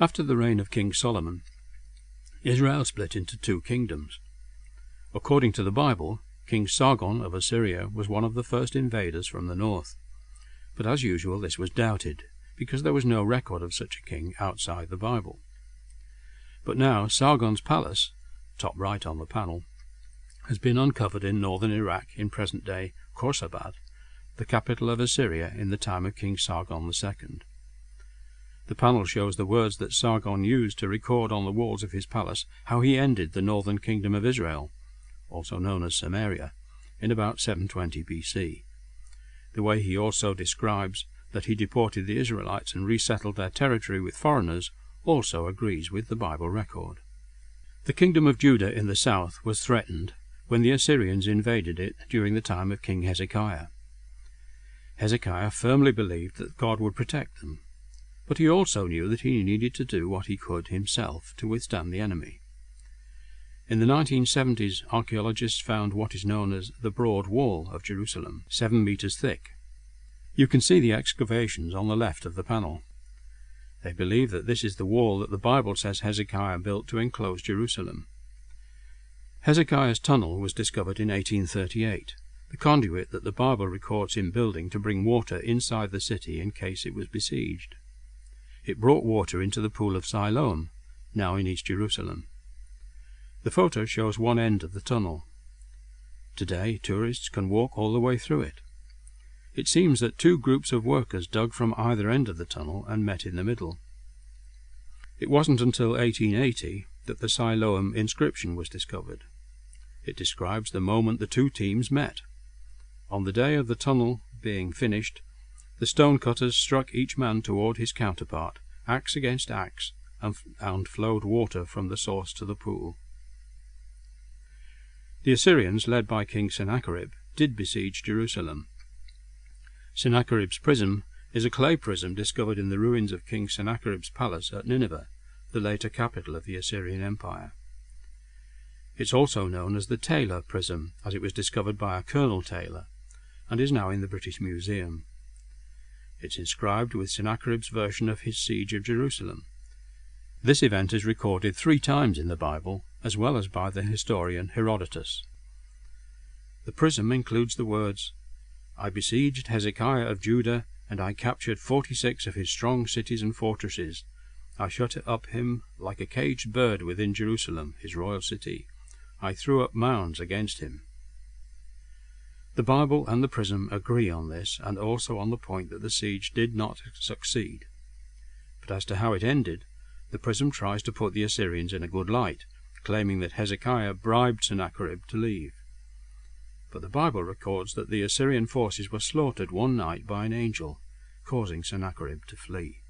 After the reign of King Solomon, Israel split into two kingdoms. According to the Bible, King Sargon of Assyria was one of the first invaders from the north. But as usual, this was doubted, because there was no record of such a king outside the Bible. But now Sargon's palace, top right on the panel, has been uncovered in northern Iraq in present-day Khorsabad, the capital of Assyria in the time of King Sargon II. The panel shows the words that Sargon used to record on the walls of his palace how he ended the northern kingdom of Israel, also known as Samaria, in about 720 BC. The way he also describes that he deported the Israelites and resettled their territory with foreigners also agrees with the Bible record. The kingdom of Judah in the south was threatened when the Assyrians invaded it during the time of King Hezekiah. Hezekiah firmly believed that God would protect them, but he also knew that he needed to do what he could himself to withstand the enemy. In the 1970s, archaeologists found what is known as the Broad Wall of Jerusalem, 7 meters thick. You can see the excavations on the left of the panel. They believe that this is the wall that the Bible says Hezekiah built to enclose Jerusalem. Hezekiah's tunnel was discovered in 1838, the conduit that the Bible records him building to bring water inside the city in case it was besieged. It brought water into the pool of Siloam, now in East Jerusalem. The photo shows one end of the tunnel. Today, tourists can walk all the way through it. It seems that two groups of workers dug from either end of the tunnel and met in the middle. It wasn't until 1880 that the Siloam inscription was discovered. It describes the moment the two teams met. On the day of the tunnel being finished, the stonecutters struck each man toward his counterpart, axe against axe, and flowed water from the source to the pool. The Assyrians, led by King Sennacherib, did besiege Jerusalem. Sennacherib's prism is a clay prism discovered in the ruins of King Sennacherib's palace at Nineveh, the later capital of the Assyrian Empire. It's also known as the Taylor prism, as it was discovered by a Colonel Taylor, and is now in the British Museum. It's inscribed with Sennacherib's version of his siege of Jerusalem. This event is recorded 3 times in the Bible, as well as by the historian Herodotus. The prism includes the words, "I besieged Hezekiah of Judah, and I captured 46 of his strong cities and fortresses. I shut up him like a caged bird within Jerusalem, his royal city. I threw up mounds against him." The Bible and the prism agree on this, and also on the point that the siege did not succeed. But as to how it ended, the prism tries to put the Assyrians in a good light, claiming that Hezekiah bribed Sennacherib to leave. But the Bible records that the Assyrian forces were slaughtered one night by an angel, causing Sennacherib to flee.